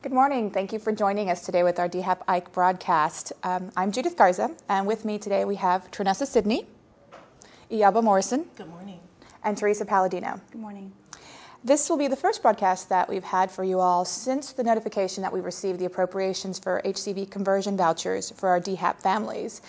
Good morning. Thank you for joining us today with our DHAP-Ike broadcast. I'm Judith Garza, and with me today we have Trinessa Sidney, Iyaba Morrison. Good morning. And Teresa Palladino. Good morning. This will be the first broadcast that we've had for you all since the notification that we received the appropriations for HCV conversion vouchers for our DHAP families.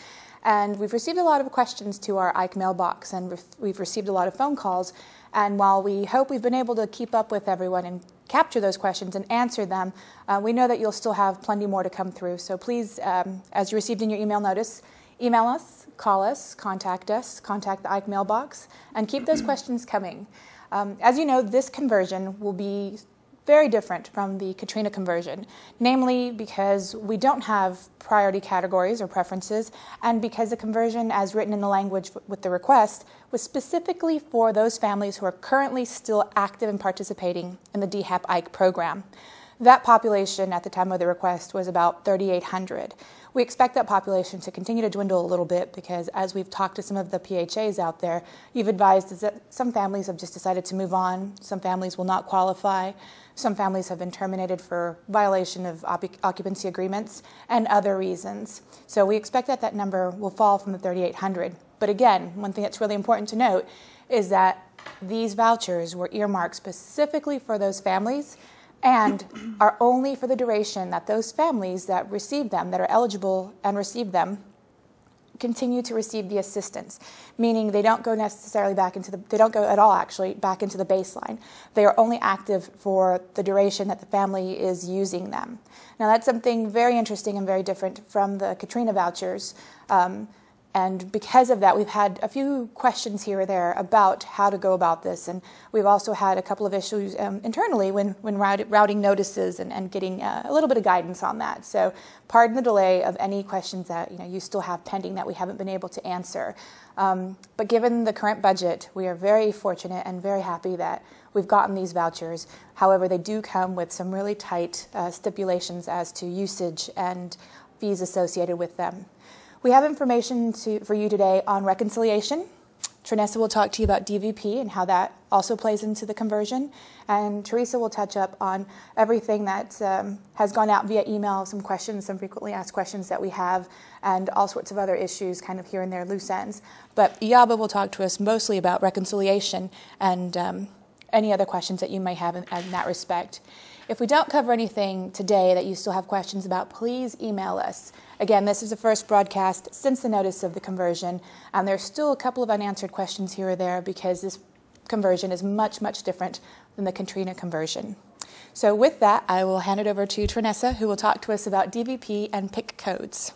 And we've received a lot of questions to our Ike mailbox, and we've received a lot of phone calls. And while we hope we've been able to keep up with everyone and capture those questions and answer them, we know that you'll still have plenty more to come through. So please, as you received in your email notice, email us, call us, contact the Ike mailbox, and keep those questions coming. As you know, this conversion will be very different from the Katrina conversion, namely because we don't have priority categories or preferences, and because the conversion, as written in the language with the request, was specifically for those families who are currently still active and participating in the DHAP-Ike program. That population at the time of the request was about 3,800. We expect that population to continue to dwindle a little bit because as we've talked to some of the PHAs out there, you've advised that some families have just decided to move on, some families will not qualify, some families have been terminated for violation of occupancy agreements and other reasons. So we expect that that number will fall from the 3,800. But again, one thing that's really important to note is that these vouchers were earmarked specifically for those families and are only for the duration that those families that receive them, that are eligible and receive them, continue to receive the assistance, meaning they don't go necessarily back into they don't go at all actually back into the baseline. They are only active for the duration that the family is using them. Now that's something very interesting and very different from the Katrina vouchers. And because of that, we've had a few questions here or there about how to go about this. And we've also had a couple of issues internally when routing notices and getting a little bit of guidance on that. So pardon the delay of any questions that you still have pending that we haven't been able to answer. But given the current budget, we are very fortunate and very happy that we've gotten these vouchers. However, they do come with some really tight stipulations as to usage and fees associated with them. We have information for you today on reconciliation. Trinessa will talk to you about DVP and how that also plays into the conversion. And Teresa will touch up on everything that has gone out via email, some questions, some frequently asked questions that we have, and all sorts of other issues kind of here and there, loose ends. But Iyaba will talk to us mostly about reconciliation and any other questions that you may have in that respect. If we don't cover anything today that you still have questions about, please email us. Again, this is the first broadcast since the notice of the conversion, and there's still a couple of unanswered questions here or there because this conversion is much, much different than the Katrina conversion. So with that, I will hand it over to Trinessa, who will talk to us about DVP and PIC codes.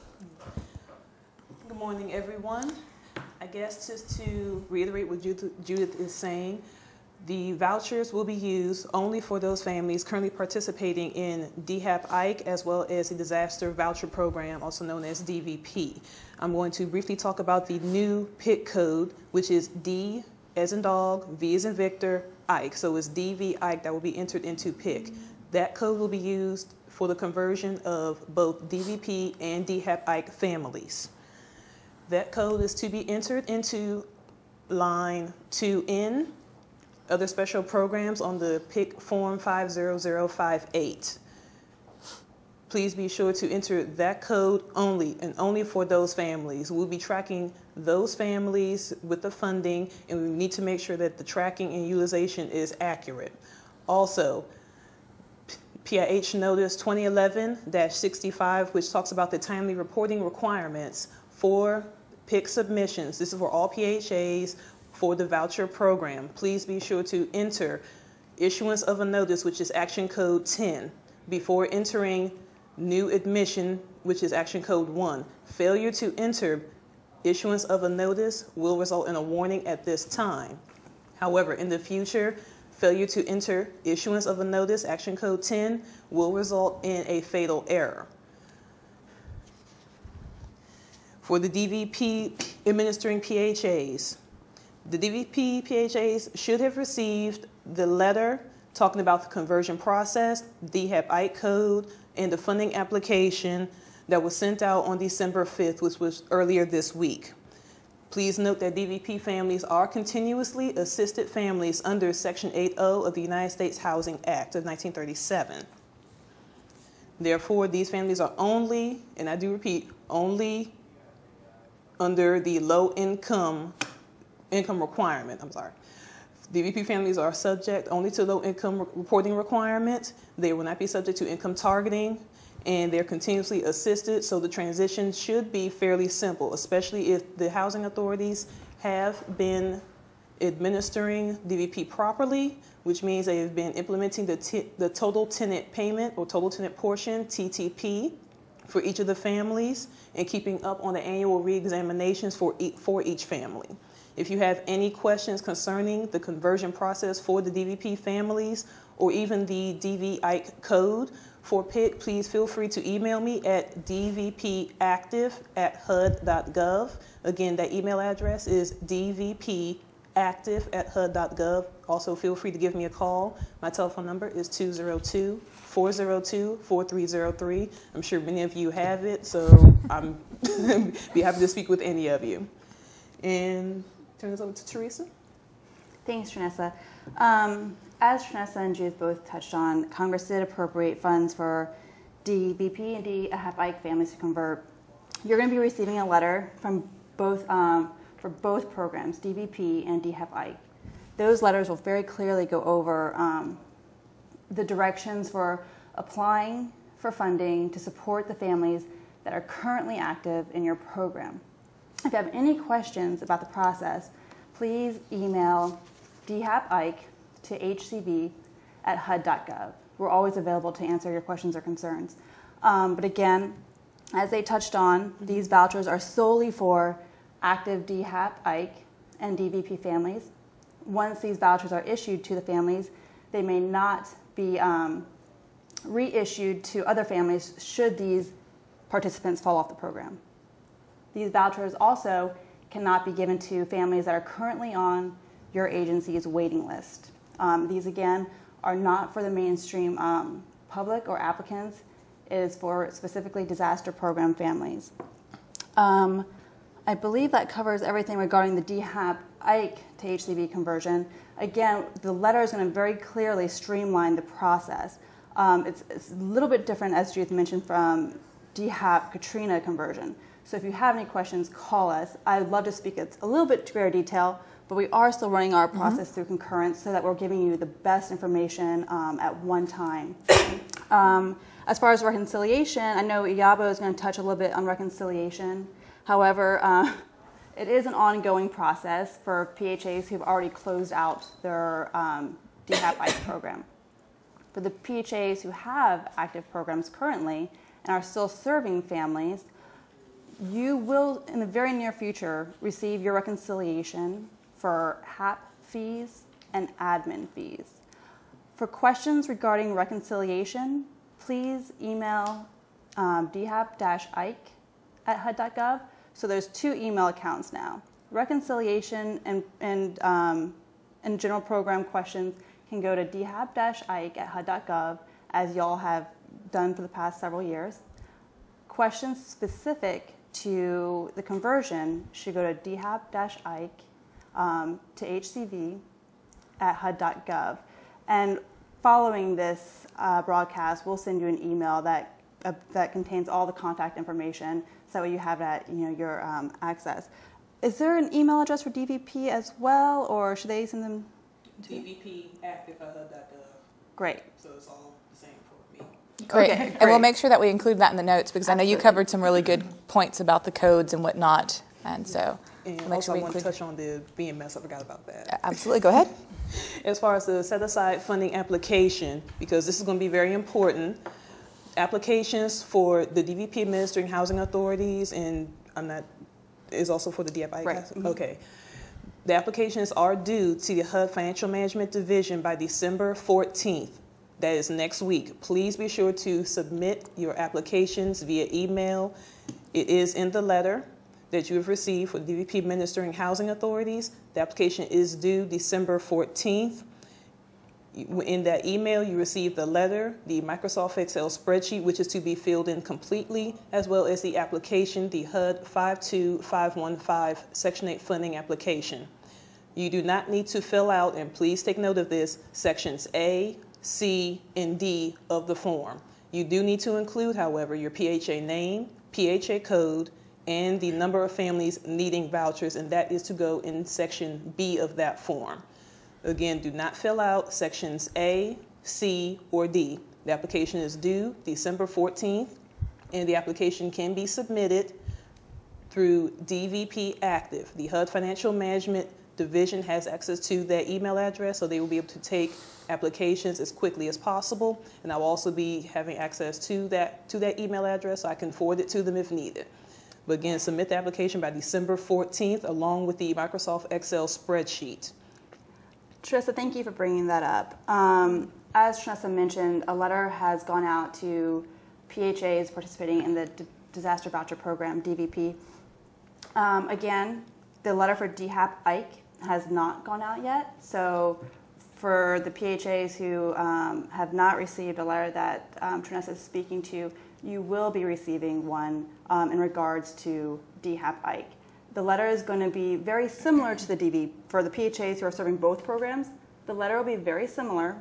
Good morning, everyone. I guess just to reiterate what Judith is saying, the vouchers will be used only for those families currently participating in DHAP-Ike as well as the Disaster Voucher Program, also known as DVP. I'm going to briefly talk about the new PIC code, which is D as in dog, V as in Victor, Ike. So it's DV-Ike that will be entered into PIC. That code will be used for the conversion of both DVP and DHAP-Ike families. That code is to be entered into line 2N, other special programs on the PIC form 50058. Please be sure to enter that code only and only for those families. We'll be tracking those families with the funding, and we need to make sure that the tracking and utilization is accurate. Also, PIH Notice 2011-65, which talks about the timely reporting requirements for PIC submissions. This is for all PHAs for the voucher program. Please be sure to enter issuance of a notice, which is action code 10, before entering new admission, which is action code 1. Failure to enter issuance of a notice will result in a warning at this time. However, in the future, failure to enter issuance of a notice, action code 10, will result in a fatal error. For the DVP administering PHAs, the DVP PHAs should have received the letter talking about the conversion process, DHAP-Ike code, and the funding application that was sent out on December 5th, which was earlier this week. Please note that DVP families are continuously assisted families under Section 8.0 of the United States Housing Act of 1937. Therefore, these families are only, and I do repeat, only under the low income requirement. DVP families are subject only to low income reporting requirements. They will not be subject to income targeting, and they're continuously assisted. So the transition should be fairly simple, especially if the housing authorities have been administering DVP properly, which means they have been implementing the total tenant payment or total tenant portion, TTP, for each of the families, and keeping up on the annual reexaminations for each family. If you have any questions concerning the conversion process for the DVP families or even the DV-Ike code for PIC, please feel free to email me at dvpactive@hud.gov. Again, that email address is dvpactive@hud.gov. Also, feel free to give me a call. My telephone number is 202-402-4303. I'm sure many of you have it, so I'm be happy to speak with any of you. And turn this over to Teresa. Thanks, Trinessa. As Trinessa and Judith both touched on, Congress did appropriate funds for DVP and DHAP-Ike families to convert. You're going to be receiving a letter from both for both programs, DVP and DHAP-Ike. Those letters will very clearly go over the directions for applying for funding to support the families that are currently active in your program. If you have any questions about the process, please email DHAP-Ike to hcb@hud.gov. We're always available to answer your questions or concerns. But again, as they touched on, these vouchers are solely for active DHAP-Ike and DVP families. Once these vouchers are issued to the families, they may not be reissued to other families should these participants fall off the program. These vouchers also cannot be given to families that are currently on your agency's waiting list. These, again, are not for the mainstream public or applicants. It is for specifically disaster program families. I believe that covers everything regarding the DHAP-Ike to HCB conversion. Again, the letter is going to very clearly streamline the process. It's a little bit different, as Judith mentioned, from DHAP Katrina conversion. So if you have any questions, call us. I'd love to speak a little bit greater detail, but we are still running our process through concurrence so that we're giving you the best information at one time. As far as reconciliation, I know Iyabo is going to touch a little bit on reconciliation. However, it is an ongoing process for PHAs who have already closed out their DHAP-Ike program. For the PHAs who have active programs currently and are still serving families, you will, in the very near future, receive your reconciliation for HAP fees and admin fees. For questions regarding reconciliation, please email DHAP-Ike@hud.gov. So there's two email accounts now. Reconciliation and general program questions can go to DHAP-Ike@hud.gov, as y'all have done for the past several years. Questions specific to the conversion should go to DHAP-Ike to hcb@hud.gov. And following this broadcast, we'll send you an email that contains all the contact information, so that you have that your access. Is there an email address for DVP as well, or should they send them to DVP@hud.gov? Great. So it's all the same for me. Great. Okay, And we'll great. make sure that we include that in the notes, because I know you covered some really good points about the codes and whatnot. And so And we'll make also sure we I want to include. touch on the BMS. I forgot about that. Absolutely. Go ahead. As far as the set-aside funding application, because this is going to be very important, applications for the DVP administering housing authorities, and is also for the DHAP-Ike. Right. Okay. The applications are due to the HUD Financial Management Division by December 14th. That is next week. Please be sure to submit your applications via email. It is in the letter that you have received for DVP administering housing authorities. The application is due December 14th. In that email, you receive the letter, the Microsoft Excel spreadsheet, which is to be filled in completely, as well as the application, the HUD 52515 Section 8 funding application. You do not need to fill out, and please take note of this, sections A, C, and D of the form. You do need to include, however, your PHA name, PHA code, and the number of families needing vouchers, and that is to go in section B of that form. Again, do not fill out sections A, C, or D. The application is due December 14th, and the application can be submitted through DVP Active. The HUD Financial Management Division has access to that email address, so they will be able to take applications as quickly as possible, and I will also be having access to that email address, so I can forward it to them if needed. But again, submit the application by December 14th along with the Microsoft Excel spreadsheet. Tressa, thank you for bringing that up. As Tressa mentioned, a letter has gone out to PHAs participating in the Disaster Voucher Program, DVP. Again, the letter for DHAP-Ike has not gone out yet, so for the PHAs who have not received a letter that Tressa is speaking to, you will be receiving one in regards to DHAP-Ike. The letter is going to be very similar to the DV. For the PHAs who are serving both programs, the letter will be very similar,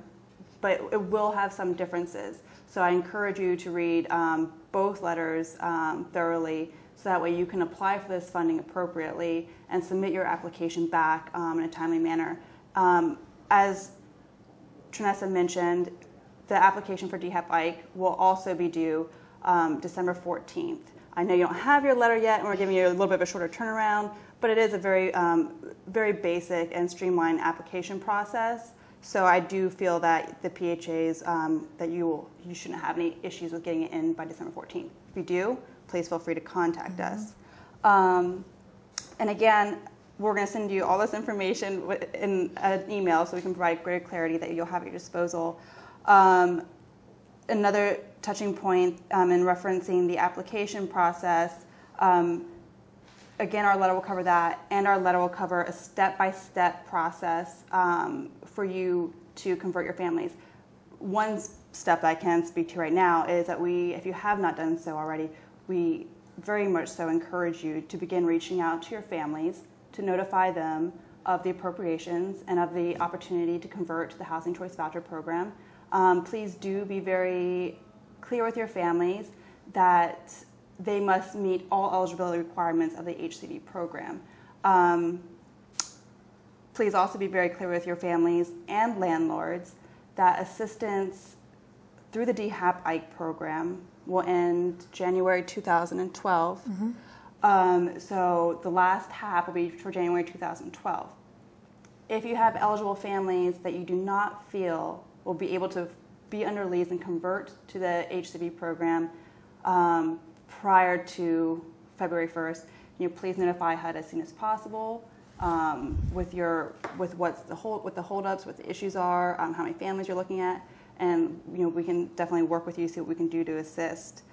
but it will have some differences. So I encourage you to read both letters thoroughly, so that way you can apply for this funding appropriately and submit your application back in a timely manner. As Tressa mentioned, the application for DHAP-Ike will also be due December 14th. I know you don't have your letter yet, and we're giving you a little bit of a shorter turnaround, but it is a very, very basic and streamlined application process. So I do feel that the PHAs, that you shouldn't have any issues with getting it in by December 14th. If you do, please feel free to contact us. And again, we're going to send you all this information in an email so we can provide greater clarity that you'll have at your disposal. Another touching point in referencing the application process, again, our letter will cover that, and our letter will cover a step-by-step process for you to convert your families. One step that I can speak to right now is that if you have not done so already, we very much so encourage you to begin reaching out to your families to notify them of the appropriations and of the opportunity to convert to the Housing Choice Voucher Program. Please do be very clear with your families that they must meet all eligibility requirements of the HCV program. Please also be very clear with your families and landlords that assistance through the DHAP-Ike program will end January 2012. So the last HAP will be for January 2012. If you have eligible families that you do not feel will be able to be under lease and convert to the HCV program prior to February 1st, please notify HUD as soon as possible with what the holdups, what the issues are, how many families you're looking at, and we can definitely work with you, see what we can do to assist.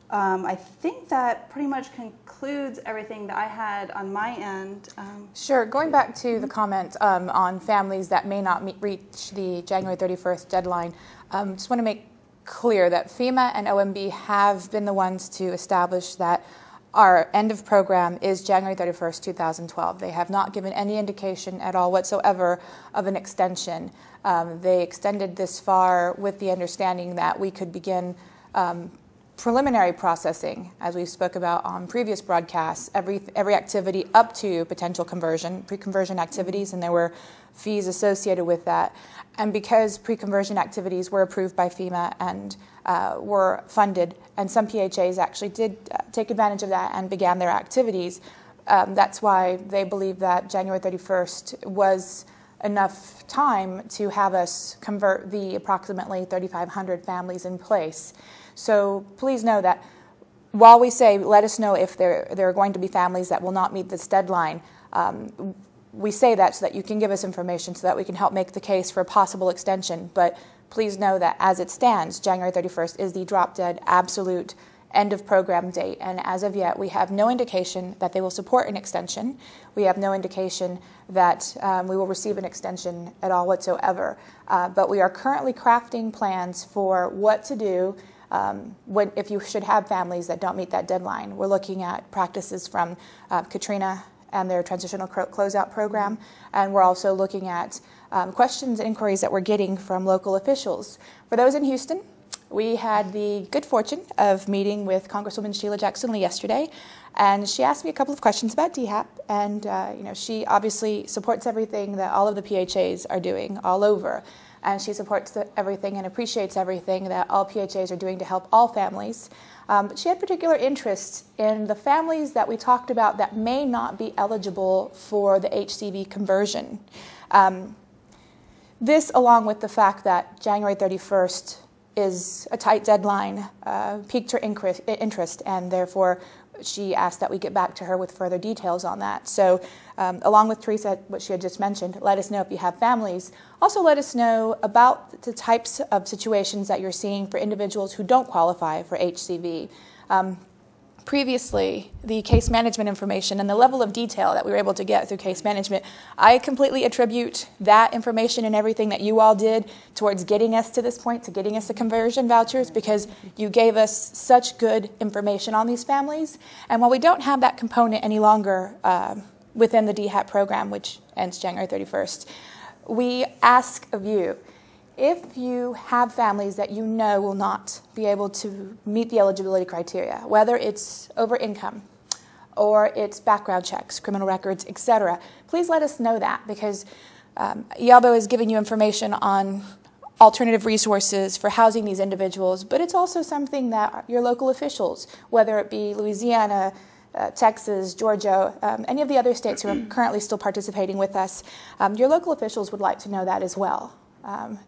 I think that pretty much concludes everything that I had on my end. Sure. Going back to the comment on families that may not reach the January 31st deadline, just want to make clear that FEMA and OMB have been the ones to establish that our end of program is January 31st, 2012. They have not given any indication at all whatsoever of an extension. They extended this far with the understanding that we could begin preliminary processing, as we spoke about on previous broadcasts, every activity up to potential conversion, pre-conversion activities, and there were fees associated with that. And because pre-conversion activities were approved by FEMA and were funded, and some PHAs actually did take advantage of that and began their activities, that's why they believe that January 31st was enough time to have us convert the approximately 3,500 families in place. So please know that while we say let us know if there are going to be families that will not meet this deadline, we say that so that you can give us information so that we can help make the case for a possible extension. But please know that as it stands, January 31st is the drop-dead absolute end of program date. And as of yet, we have no indication that they will support an extension. We have no indication that we will receive an extension at all whatsoever. But we are currently crafting plans for what to do if you should have families that don't meet that deadline. We're looking at practices from Katrina and their transitional closeout program, and we're also looking at questions and inquiries that we're getting from local officials. For those in Houston, We had the good fortune of meeting with Congresswoman Sheila Jackson Lee yesterday, and she asked me a couple of questions about DHAP, and she obviously supports everything that all of the PHAs are doing all over, and she supports everything and appreciates everything that all PHAs are doing to help all families. But she had particular interest in the families that we talked about that may not be eligible for the HCV conversion. This, along with the fact that January 31st is a tight deadline, piqued her interest, and therefore she asked that we get back to her with further details on that. So along with Teresa, what she had just mentioned, let us know if you have families. Also let us know about the types of situations that you're seeing for individuals who don't qualify for HCV. Previously, the case management information and the level of detail that we were able to get through case management, I completely attribute that information and everything that you all did towards getting us to this point, to getting us the conversion vouchers, because you gave us such good information on these families. And while we don't have that component any longer within the DHAP program, which ends January 31st, we ask of you, if you have families that you know will not be able to meet the eligibility criteria, whether it's over income or it's background checks, criminal records, etc., please let us know that, because IABO is giving you information on alternative resources for housing these individuals, but it's also something that your local officials, whether it be Louisiana, Texas, Georgia, any of the other states who are currently still participating with us, your local officials would like to know that as well.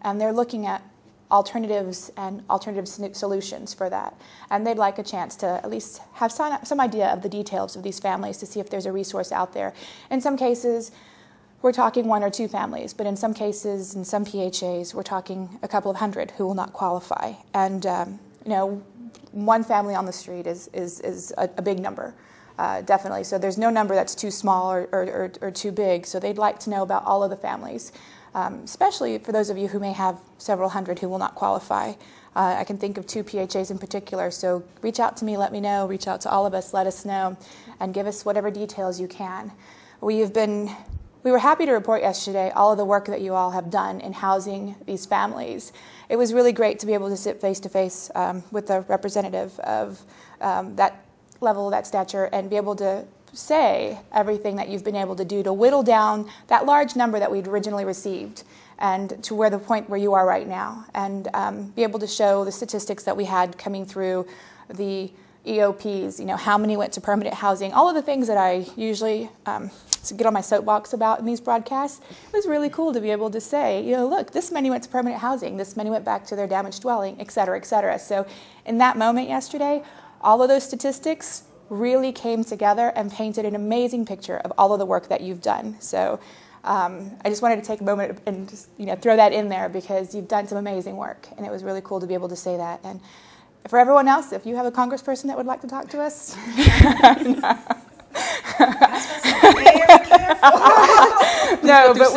And they're looking at alternatives and alternative solutions for that. And they'd like a chance to at least have some idea of the details of these families to see if there's a resource out there. In some cases, we're talking 1 or 2 families, but in some cases, in some PHAs, we're talking a couple of hundred who will not qualify. And one family on the street is a big number, definitely. So there's no number that's too small or too big. So they'd like to know about all of the families. Especially for those of you who may have several hundred who will not qualify. I can think of 2 PHAs in particular, so reach out to me, let me know, reach out to all of us, let us know, and give us whatever details you can. We were happy to report yesterday all of the work that you all have done in housing these families. It was really great to be able to sit face-to-face with a representative of that level, that stature, and be able to say everything that you've been able to do to whittle down that large number that we'd originally received and to the point where you are right now, and be able to show the statistics that we had coming through the EOPs, how many went to permanent housing, all of the things that I usually get on my soapbox about in these broadcasts. It was really cool to be able to say, look, this many went to permanent housing, this many went back to their damaged dwelling, et cetera, et cetera. So in that moment yesterday, all of those statistics really came together and painted an amazing picture of all of the work that you've done. So I just wanted to take a moment and just, throw that in there, because you've done some amazing work, and it was really cool to be able to say that. And for everyone else, if you have a congressperson that would like to talk to us, no, but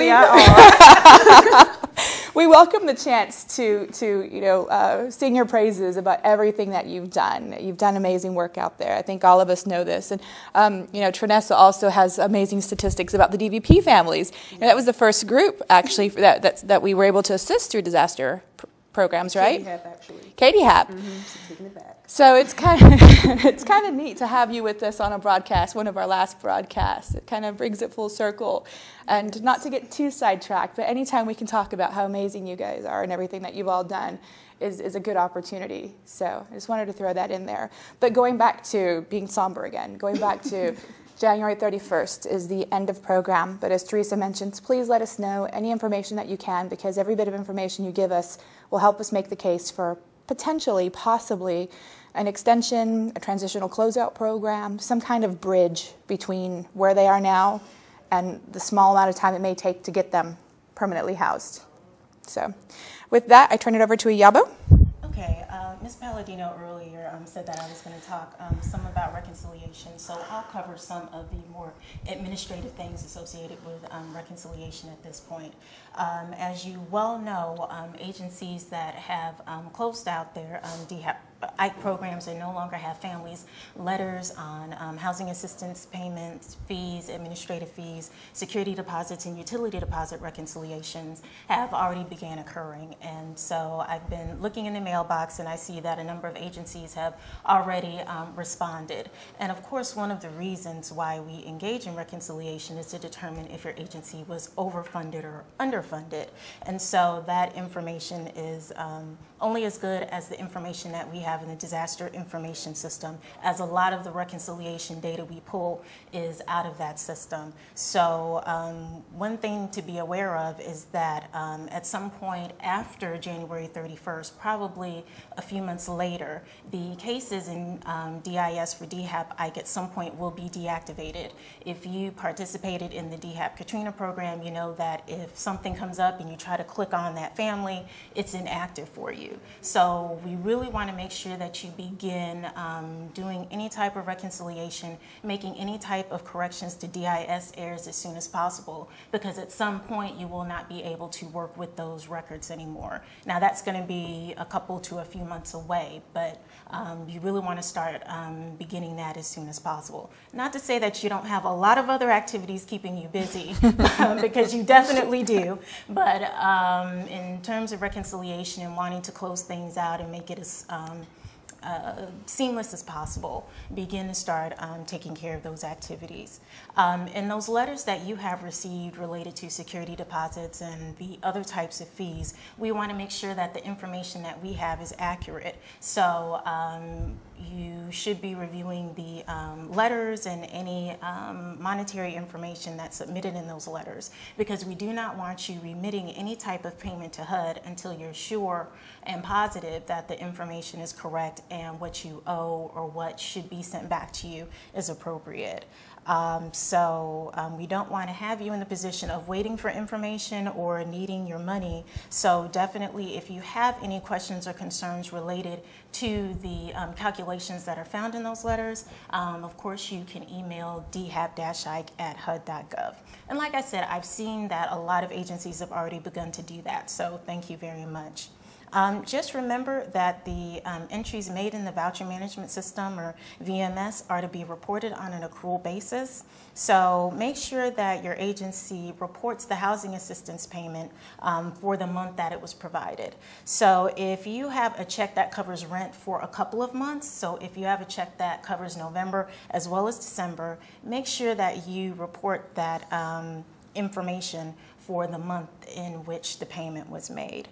we welcome the chance to sing your praises about everything that you've done. You've done amazing work out there. I think all of us know this. And Trinessa also has amazing statistics about the DVP families. That was the first group actually that we were able to assist through disaster programs, right? DHAP, actually. DHAP. Mm-hmm. Taking it back. So it's kind of neat to have you with us on a broadcast, one of our last broadcasts. It kind of brings it full circle. And not to get too sidetracked, but anytime we can talk about how amazing you guys are and everything that you've all done is a good opportunity. So I just wanted to throw that in there. But going back to being somber again, going back to January 31st is the end of program. But as Teresa mentioned, please let us know any information that you can, because every bit of information you give us will help us make the case for potentially, possibly, an extension, a transitional closeout program, some kind of bridge between where they are now and the small amount of time it may take to get them permanently housed. So with that, I turn it over to IABO. Okay, Ms. Palladino earlier said that I was going to talk some about reconciliation, so I'll cover some of the more administrative things associated with reconciliation at this point. As you well know, agencies that have closed out their DHAP Ike programs that no longer have families, letters on housing assistance payments, fees, administrative fees, security deposits, and utility deposit reconciliations have already began occurring. And so I've been looking in the mailbox, and I see that a number of agencies have already responded. And of course, one of the reasons why we engage in reconciliation is to determine if your agency was overfunded or underfunded. And so that information is only as good as the information that we have in the disaster information system, as a lot of the reconciliation data we pull is out of that system. So one thing to be aware of is that at some point after January 31st, probably a few months later, the cases in DIS for DHAP-Ike at some point will be deactivated. If you participated in the DHAP Katrina program, you know that if something comes up and you try to click on that family, it's inactive for you. So we really want to make sure that you begin doing any type of reconciliation, making any type of corrections to DIS errors as soon as possible, because at some point you will not be able to work with those records anymore. Now that's going to be a couple to a few months away, but you really want to start beginning that as soon as possible. Not to say that you don't have a lot of other activities keeping you busy, because you definitely do, but in terms of reconciliation and wanting to close things out and make it as seamless as possible, begin to start taking care of those activities. And those letters that you have received related to security deposits and the other types of fees, we want to make sure that the information that we have is accurate. So you should be reviewing the letters and any monetary information that's submitted in those letters, because we do not want you remitting any type of payment to HUD until you're sure and positive that the information is correct and what you owe or what should be sent back to you is appropriate. We don't want to have you in the position of waiting for information or needing your money. So definitely, if you have any questions or concerns related to the calculations that are found in those letters, of course you can email DHAP-Ike@HUD.gov. And like I said, I've seen that a lot of agencies have already begun to do that, so thank you very much. Just remember that the entries made in the voucher management system, or VMS, are to be reported on an accrual basis. So make sure that your agency reports the housing assistance payment for the month that it was provided. So if you have a check that covers rent for a couple of months, so if you have a check that covers November as well as December, make sure that you report that information for the month in which the payment was made.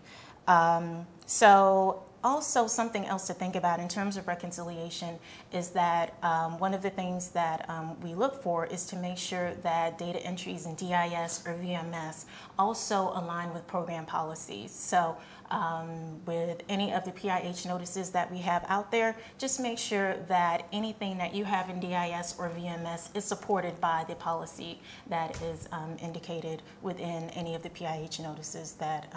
So also something else to think about in terms of reconciliation is that one of the things that we look for is to make sure that data entries in DIS or VMS also align with program policies. So with any of the PIH notices that we have out there, just make sure that anything that you have in DIS or VMS is supported by the policy that is indicated within any of the PIH notices that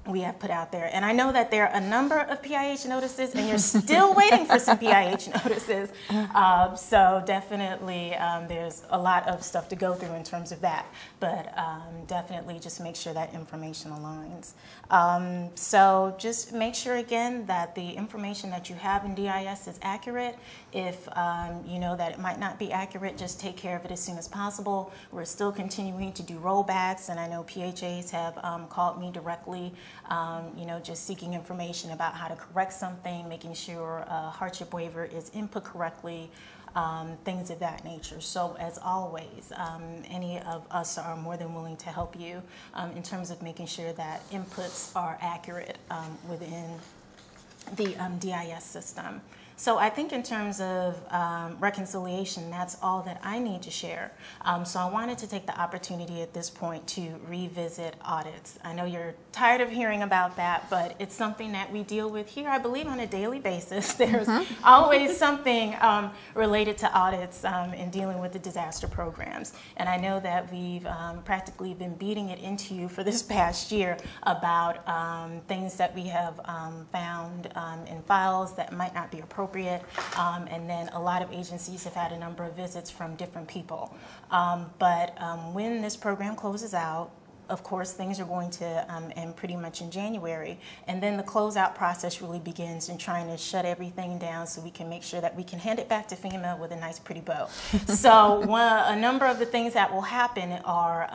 we have put out there. And I know that there are a number of PIH notices and you're still waiting for some PIH notices. So definitely there's a lot of stuff to go through in terms of that, but definitely just make sure that information aligns. So just make sure again that the information that you have in DIS is accurate. If you know that it might not be accurate, just take care of it as soon as possible. We're still continuing to do rollbacks, and I know PHAs have called me directly, you know, just seeking information about how to correct something, making sure a hardship waiver is input correctly, things of that nature. So as always, any of us are more than willing to help you in terms of making sure that inputs are accurate within the DIS system. So I think in terms of reconciliation, that's all that I need to share. So I wanted to take the opportunity at this point to revisit audits. I know you're tired of hearing about that, but it's something that we deal with here, I believe, on a daily basis. There's always something related to audits in dealing with the disaster programs. And I know that we've practically been beating it into you for this past year about things that we have found in files that might not be appropriate. And then a lot of agencies have had a number of visits from different people. But when this program closes out, of course, things are going to end pretty much in January. And then the closeout process really begins in trying to shut everything down so we can make sure that we can hand it back to FEMA with a nice, pretty bow. So a number of the things that will happen are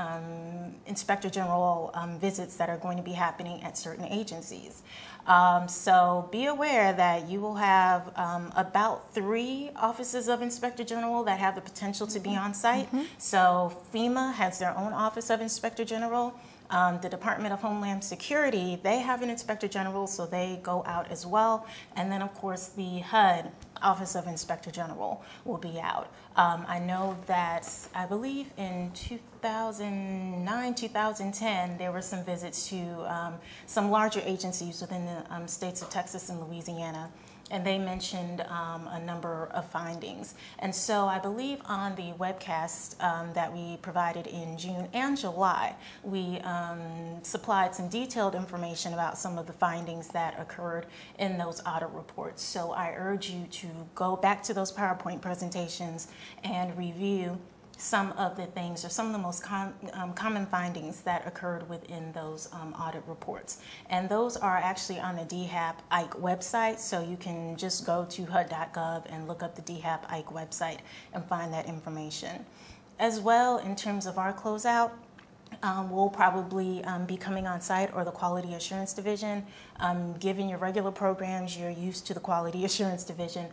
Inspector General visits that are going to be happening at certain agencies. So be aware that you will have about 3 offices of Inspector General that have the potential to be on site. So FEMA has their own Office of Inspector General. The Department of Homeland Security, they have an Inspector General, so they go out as well. And then, of course, the HUD, Office of Inspector General, will be out. I know that, I believe in 2009, 2010, there were some visits to some larger agencies within the states of Texas and Louisiana. And they mentioned a number of findings. And so I believe on the webcast that we provided in June and July, we supplied some detailed information about some of the findings that occurred in those audit reports. So I urge you to go back to those PowerPoint presentations and review some of the things or some of the most common findings that occurred within those audit reports. And those are actually on the DHAP-Ike website, so you can just go to HUD.gov and look up the DHAP-Ike website and find that information. As well, in terms of our closeout, we'll probably be coming on site, or the Quality Assurance Division. Given your regular programs, you're used to the Quality Assurance Division.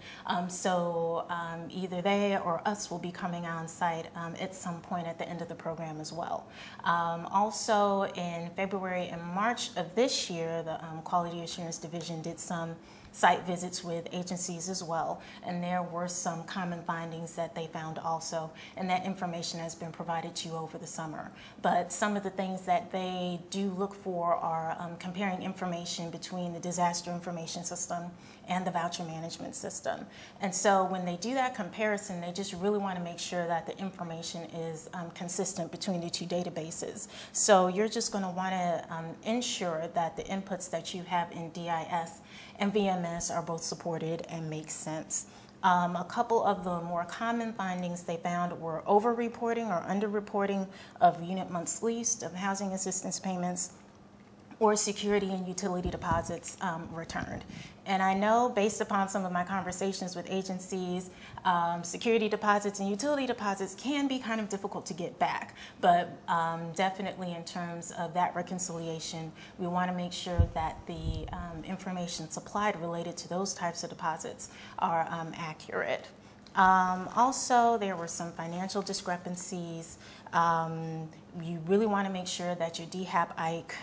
So either they or us will be coming on site at some point at the end of the program as well. Also in February and March of this year, the Quality Assurance Division did some site visits with agencies as well, and there were some common findings that they found also, and that information has been provided to you over the summer. But some of the things that they do look for are comparing information between the disaster information system and the voucher management system. And so when they do that comparison, they just really want to make sure that the information is consistent between the 2 databases. So you're just going to want to ensure that the inputs that you have in DIS and VMS are both supported and make sense. A couple of the more common findings they found were over-reporting or under-reporting of unit months leased, of housing assistance payments, or security and utility deposits returned. And I know, based upon some of my conversations with agencies, security deposits and utility deposits can be kind of difficult to get back. But definitely in terms of that reconciliation, we want to make sure that the information supplied related to those types of deposits are accurate. Also, there were some financial discrepancies. You really want to make sure that your DHAP-Ike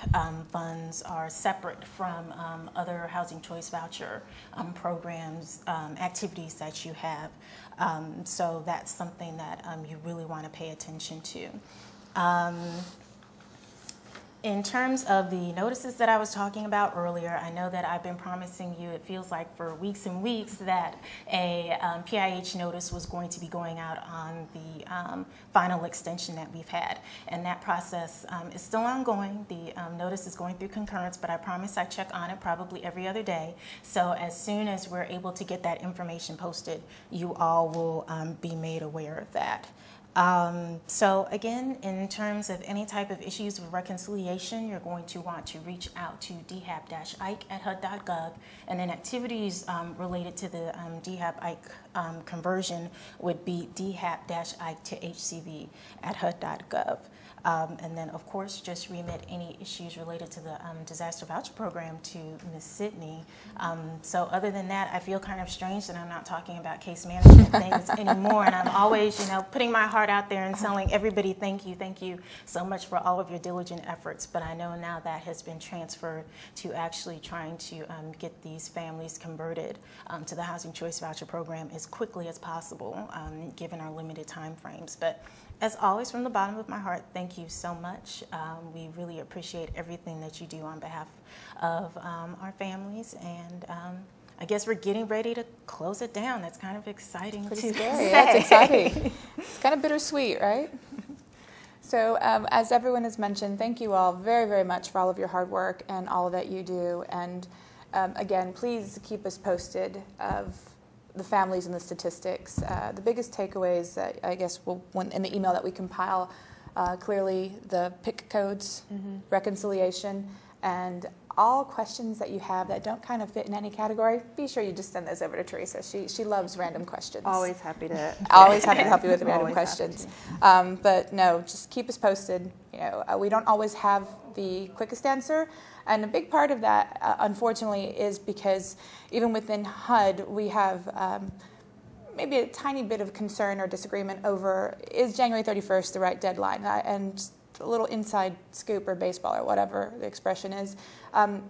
funds are separate from other housing choice voucher programs, activities that you have. So that's something that you really want to pay attention to. In terms of the notices that I was talking about earlier, I know that I've been promising you, it feels like for weeks and weeks, that a PIH notice was going to be going out on the final extension that we've had. And that process is still ongoing. The notice is going through concurrence, but I promise I check on it probably every other day. So as soon as we're able to get that information posted, you all will be made aware of that. So again, in terms of any type of issues with reconciliation, you're going to want to reach out to DHAP-Ike at HUD.gov, and then activities related to the DHAP-Ike conversion would be DHAP-Ike to HCV at HUD.gov. And then, of course, just remit any issues related to the disaster voucher program to Ms. Sidney. So other than that, I feel kind of strange that I'm not talking about case management things anymore. And I'm always, putting my heart out there and telling everybody thank you so much for all of your diligent efforts. But I know now that has been transferred to actually trying to get these families converted to the Housing Choice Voucher Program as quickly as possible, given our limited time frames. But as always, from the bottom of my heart, thank you so much. We really appreciate everything that you do on behalf of our families, and I guess we're getting ready to close it down. That's kind of exciting. Pretty scary. That's exciting. It's kind of bittersweet, right? So as everyone has mentioned, thank you all very, very much for all of your hard work and all that you do. And again, please keep us posted of the families and the statistics. The biggest takeaways that I guess in the email that we compile clearly the PIC codes, reconciliation, and all questions that you have that don't kind of fit in any category, be sure you just send those over to Teresa. She loves random questions. Always happy to. Always happy to help you with random Always questions. But no, just keep us posted. You know, we don't always have the quickest answer, and a big part of that, unfortunately, is because even within HUD, we have maybe a tiny bit of concern or disagreement over, is January 31st the right deadline? And a little inside scoop or baseball or whatever the expression is.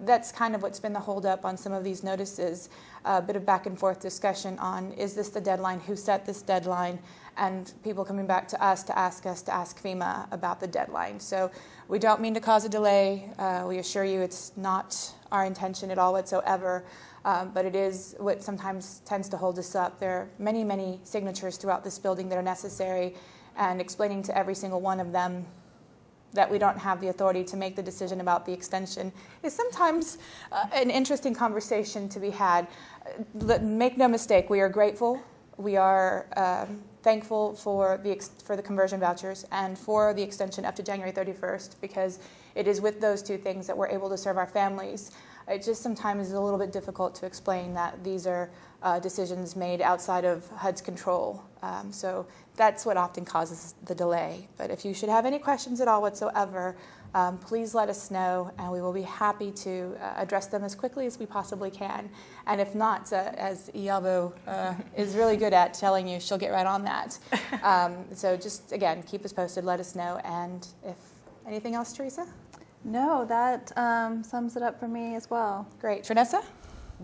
That's kind of what's been the holdup on some of these notices, a bit of back and forth discussion on, is this the deadline, who set this deadline, and people coming back to ask FEMA about the deadline. So we don't mean to cause a delay. We assure you it's not our intention at all whatsoever, but it is what sometimes tends to hold us up. There are many, many signatures throughout this building that are necessary, and explaining to every single one of them that we don't have the authority to make the decision about the extension is sometimes an interesting conversation to be had. Make no mistake, we are grateful. We are thankful for the conversion vouchers and for the extension up to January 31st, because it is with those two things that we're able to serve our families. It just sometimes is a little bit difficult to explain that these are decisions made outside of HUD's control. So that's what often causes the delay. But if you should have any questions at all whatsoever, please let us know, and we will be happy to address them as quickly as we possibly can. And if not, as Iyabo is really good at telling you, she'll get right on that. So just, again, keep us posted, let us know. And if anything else, Teresa? No, that sums it up for me as well. Great. Trinessa?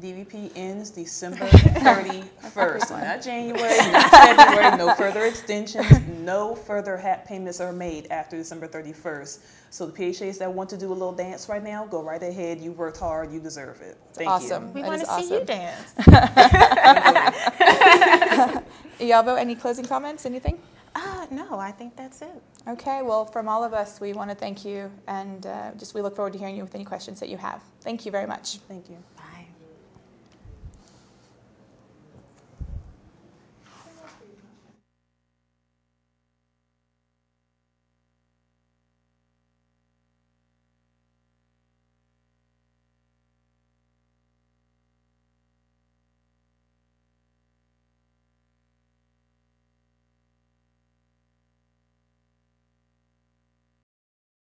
DVP ends December 31st, not January, not February, no further extensions, no further HAP payments are made after December 31st. So the PHAs that want to do a little dance right now, go right ahead. You worked hard, you deserve it. Thank awesome. you. We want to see you dance. Iyabo, any closing comments, anything? No, I think that's it. Okay, well, from all of us, we want to thank you, and we look forward to hearing you with any questions that you have. Thank you very much. Thank you. Bye.